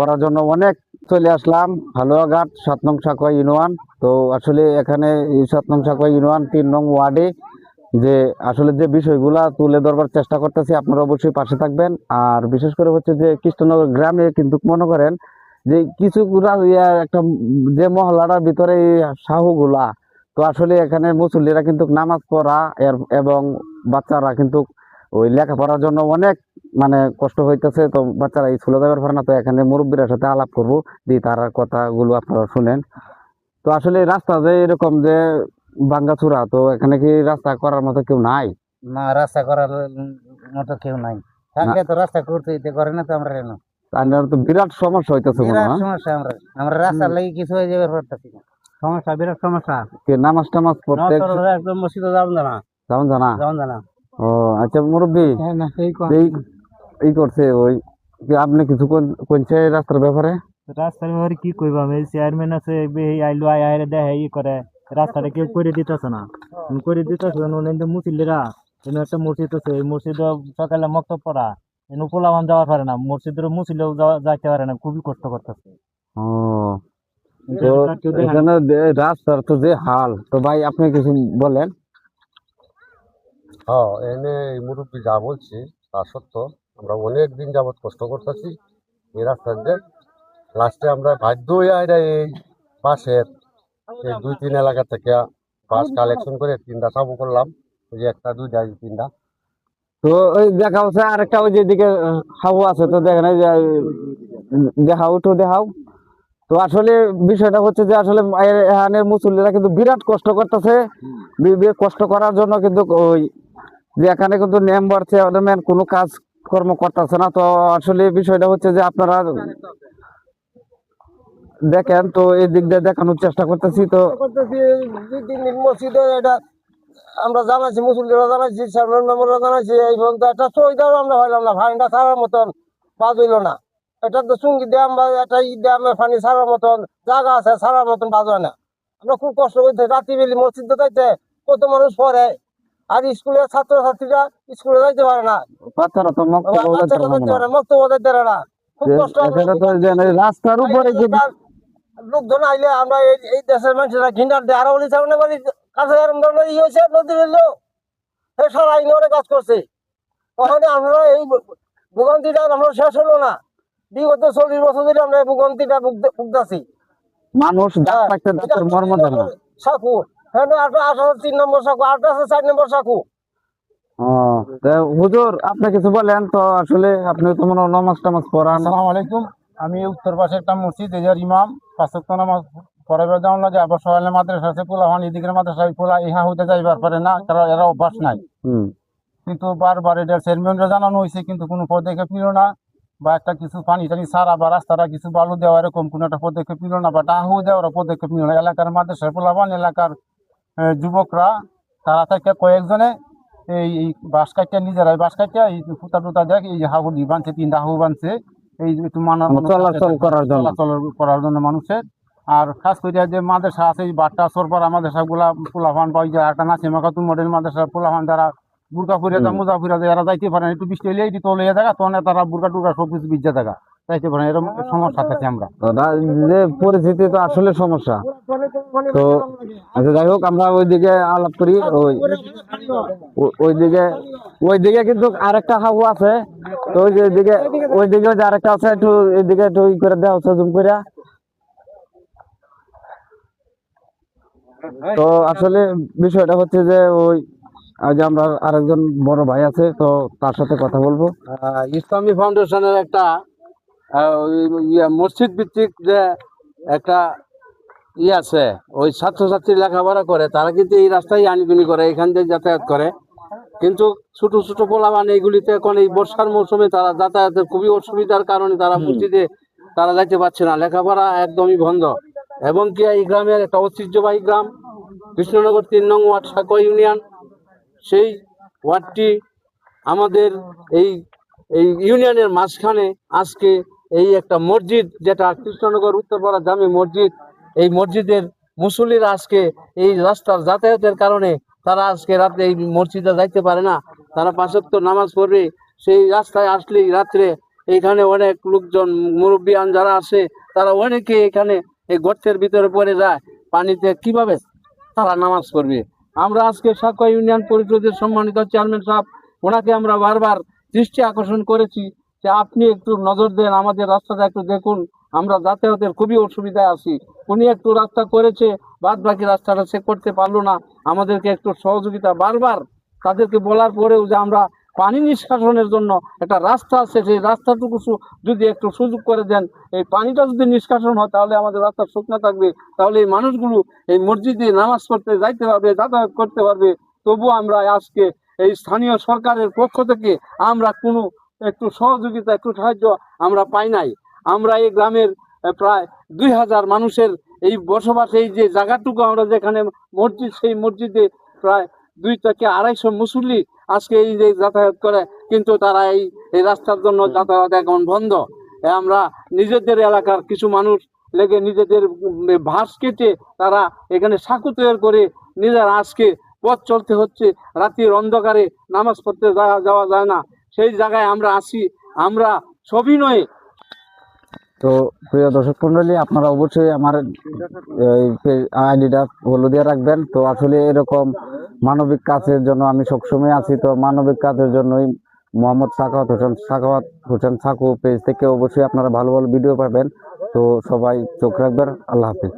লেখাপড়ার জন্য অনেক চলে আসলাম হালুয়াঘাট 7 নং সাকোয়া ইউনিয়ন। তো আসলে এখানে এই 7 নং সাকোয়া ইউনিয়ন 3 নং ওয়ার্ডে যে আসলে যে বিষয়গুলা তুলে ধরবার চেষ্টা করতেছি, আপনারা অবশ্যই পাশে থাকবেন। আর বিশেষ করে হচ্ছে যে কৃষ্ণনগর গ্রামে কিন্তু মনে করেন যে কিছু একটা যে মহল্লাটার ভিতরে এই সাহুগুলা, তো আসলে এখানে মুসল্লিরা কিন্তু নামাজ পড়া এবং বাচ্চারা কিন্তু ওই লেখাপড়ার জন্য অনেক মানে কষ্ট হইতেছে। তো বাচ্চারা স্কুলে যাবার পারে না, তো এখানে মুরব্বীর সাথে আলাপ করবো, দিয়ে তার কথাগুলো আপনারা শুনেন। তো আসলে রাস্তা যে এরকম যে ভাঙ্গাচুরা, তো এখানে কি রাস্তা করার মতো কেউ নাই? না, রাস্তা করার মতো কেউ নাই। থাকলে তো রাস্তা করতে দিতে করে না তো আমরা কেন? আপনার তো বিরাট সমস্যা হইতেছে মনে বিরাট হয়। সমস্যা। আমরা রাস্তার লাগি কিছু হয়ে যাবে পারতেছি না। সমস্যা, বিরাট সমস্যা। কি নামাজ টামাজ পড়তে একদম মসজিদে যাবেন না, যাবেন জানা? যাবেন না। ও আচ্ছা মুরব্বী, এই করছে ওই কি আপনি কিছু কোনছে রাস্তার ব্যাপারে? রাস্তার ব্যাপারে কি কইবাম, এই চেয়ারম্যান আছে আইলো আয় দেখে ই করে, রাস্তাটা কেউ করে দিতেছে না। করে দিতেছে মুসল্লিরা, একটা মসজিদ আছে, এই মসজিদ সকালে মক্তব পড়া, পোলাবান যাওয়া পারে না, মসজিদের মুসল্লিও যাইতে পারে না, খুবই কষ্ট করতেছে। ও তো এখানে রাস্তার তো যে হাল, তো ভাই আপনি কিছু বলেন। হ্যাঁ, এনে এই মুরব্বী যা বলছি তা সত্য। আমরা অনেক দিন যাবৎ কষ্ট করতেছি এই রাস্তার যে লাস্টে আমরা বাধ্য হয়ে এই বাসের এই 2-3 এলাকা থেকে বাস কালেকশন করে 3টা চাবু করলাম। ওই যে 1টা 2টা 3টা। তো ওই দেখা হচ্ছে আরেকটা ওই যেদিকে হাউ আছে, তো দেখেন এই যে দেখাও তো দেখাও। তো আসলে বিষয়টা হচ্ছে যে আসলে এখানের মুসল্লিরা কিন্তু বিরাট কষ্ট করতেছে। কষ্ট করার জন্য কিন্তু ওই যে এখানে কিন্তু মেম্বার চেয়ারম্যান কোনো কাজ কর্ম করতেছে না। তো আসলে বিষয়টা হচ্ছে যে আপনারা দেখেন, তো এই দিক দিয়ে দেখানোর চেষ্টা করতেছি। তো মসজিদে এটা আমরা জানাইছি, মুসল্লিরা জানাইছি, চেয়ারম্যান মেম্বাররা জানাইছি, এই পর্যন্ত একটা সুবিধাও আমরা হইলাম না। ফাইনটা ছাড়ার মতন বাদ হইল না। এটা তো চুঙ্গি ড্যাম বা একটা ড্যামে পানি ছাড়ার মতন জায়গা আছে, ছাড়ার মতন বাদ হয় না। আমরা খুব কষ্ট করতে রাত্রি বেলি মসজিদে যাইতে কত মানুষ পড়ে, আর স্কুলের ছাত্রছাত্রীরা স্কুলে যাইতে পারে না, বাচ্চারা তো মক্তব্য যাইতে পারে না। খুব কষ্ট। রাস্তার উপরে লোকজন আইলে আমরা এই দেশের মানুষেরা ঘিনার দিয়ে আরো সামনে বাড়ি কাছে এরকম ধরনের ই হয়েছে, নদীর এলো সারা আইনে কাজ করছে। ওখানে আমরা এই ভোগান্তিটা আমরা শেষ হলো না। বিগত 40 বছর ধরে আমরা এই ভোগান্তিটা ভুগতেছি। মানুষ মর্ম দেয় না। সাকু হ্যাঁ, 3 নম্বর সাকু, 8 আছে 4 নম্বর সাকু। হুজুর আপনি কিছু বলেন তো। আসলে আপনি তো মনে হয় নামাজ টামাজ পড়ান। আসসালামু আলাইকুম। আমি উত্তর পাশে একটা মসজিদ, এজার ইমাম। 5 ওয়াক্ত নামাজ পড়াবার যাওয়ার লাগে। আবার সকালে মাদ্রাসা আছে, পোলা হন এদিকের মাদ্রাসায় পোলা ইহা হইতে যাইবার পারে না, কারণ এরা অভ্যাস নাই। কিন্তু বারবার এটা চেয়ারম্যানরা জানানো হয়েছে, কিন্তু কোনো পদক্ষেপ নিল না। বা একটা কিছু পানি টানি সারা বা রাস্তাটা কিছু বালু দেওয়া, এরকম কোনো একটা পদক্ষেপ নিল না, বা টাহু দেওয়ার পদক্ষেপ নিল না। এলাকার মাদ্রাসার পোলাবান, এলাকার যুবকরা, তারা থেকে কয়েকজনে এই বাঁশ কাটিয়া, নিজেরাই বাঁশ কাটিয়া এই ফুটা টুটা দেখ এই হাহুডি বানছে, 3টা হাহু বানছে, এই একটু চলাচল করার জন্য মানুষের। আর খাস করে যে মাদ্রাসা আছে, এই বাট্টা সরপাড়া মাদ্রাসা গুলা পোলাফান পাই যায়, একটা নাচে মাকাতুল মডেল মাদ্রাসা পোলাফান, যারা বুরকা ফুরে মোজা ফুরা যায়, এরা যাইতে পারে না। একটু বৃষ্টি হলে এটি তলিয়ে থাকা, তখন তারা বুরকা টুকা সবকিছু ভিজে থাকা, যাইতে পারে না। এরকম সমস্যা থাকে আমরা। পরিস্থিতি তো আসলে সমস্যা। তো আচ্ছা যাই হোক, আমরা ওইদিকে আলাপ করি। ওইদিকে কিন্তু আরেকটা হাবু আছে। তো ওইদিকে যে আরেকটা আছে, একটু এইদিকে একটু ই করে দেওয়া হচ্ছে, জুম করে। তো আসলে বিষয়টা হচ্ছে যে ওই যে আমরা আরেকজন বড় ভাই আছে, তো তার সাথে কথা বলবো। ইসলামী ফাউন্ডেশনের একটা মসজিদ ভিত্তিক যে একটা আছে, ওই ছাত্রছাত্রী লেখাপড়া করে, তারা কিন্তু এই রাস্তায় আনিগুনি করে, এখান দিয়ে যাতায়াত করে। কিন্তু ছোট ছোট পোলাবান এইগুলিতে এখন এই বর্ষার মৌসুমে তারা যাতায়াতের খুবই অসুবিধার কারণে তারা মসজিদে তারা যাইতে পারছে না, লেখাপড়া একদমই বন্ধ। এবং কি এই গ্রামের একটা ঐতিহ্যবাহী গ্রাম কৃষ্ণনগর 3 নং ওয়ার্ড সাকোয়া ইউনিয়ন। সেই ওয়ার্ডটি আমাদের এই ইউনিয়নের মাঝখানে আজকে এই একটা মসজিদ, যেটা কৃষ্ণনগর উত্তরপাড়া জামে মসজিদ, এই মসজিদের মুসল্লিরা আজকে এই রাস্তার যাতায়াতের কারণে তারা আজকে রাতে এই মসজিদে যাইতে পারে না। তারা 5 ওয়াক্ত নামাজ পড়বে, সেই রাস্তায় আসলেই রাত্রে এখানে অনেক লোকজন মুরব্বিয়ান যারা আছে তারা অনেকে এখানে এই গর্তের ভিতরে পড়ে যায়, পানিতে কিভাবে তারা নামাজ পড়বে। আমরা আজকে সাকুয়া ইউনিয়ন পরিষদের সম্মানিত চেয়ারম্যান সাহেব, ওনাকে আমরা বারবার দৃষ্টি আকর্ষণ করেছি যে আপনি একটু নজর দেন, আমাদের রাস্তাটা একটু দেখুন, আমরা যাতায়াতের খুবই অসুবিধায় আছি। উনি একটু রাস্তা করেছে, বাদ বাকি রাস্তাটা সে করতে পারলো না, আমাদেরকে একটু সহযোগিতা বারবার তাদেরকে বলার পরেও যে আমরা পানি নিষ্কাশনের জন্য একটা রাস্তা আছে, সেই রাস্তাটুকু যদি একটু সুযোগ করে দেন, এই পানিটা যদি নিষ্কাশন হয় তাহলে আমাদের রাস্তা শুকনো থাকবে, তাহলে এই মানুষগুলো এই মসজিদে নামাজ পড়তে যাইতে পারবে, যাতায়াত করতে পারবে। তবু আমরা আজকে এই স্থানীয় সরকারের পক্ষ থেকে আমরা কোনো একটু সহযোগিতা, একটু সাহায্য আমরা পাই নাই। আমরা এই গ্রামের প্রায় 2000 মানুষের এই বসবাস, এই যে জায়গাটুকু আমরা যেখানে মসজিদ, সেই মসজিদে প্রায় 2 থেকে 250 মুসল্লি আজকে এই যে যাতায়াত করে, কিন্তু তারা এই রাস্তার জন্য যাতায়াত এখন বন্ধ। আমরা নিজেদের এলাকার কিছু মানুষ লেগে নিজেদের ভাস কেটে তারা এখানে সাঁকো তৈরি করে নিজেরা আজকে পথ চলতে হচ্ছে। রাতের অন্ধকারে নামাজ পড়তে যাওয়া যায় না, সেই জায়গায় আমরা আসি, আমরা সবিনয়ে। তো প্রিয় দর্শক মন্ডলী, আপনারা অবশ্যই আমার আইডিটা ফলো দিয়ে রাখবেন। তো আসলে এরকম মানবিক কাজের জন্য আমি সবসময় আছি। তো মানবিক কাজের জন্যই মোহাম্মদ সাখাওয়াত হোসেন সাকু পেজ থেকে অবশ্যই আপনারা ভালো ভালো ভিডিও পাবেন। তো সবাই চোখ রাখবেন। আল্লাহ হাফিজ।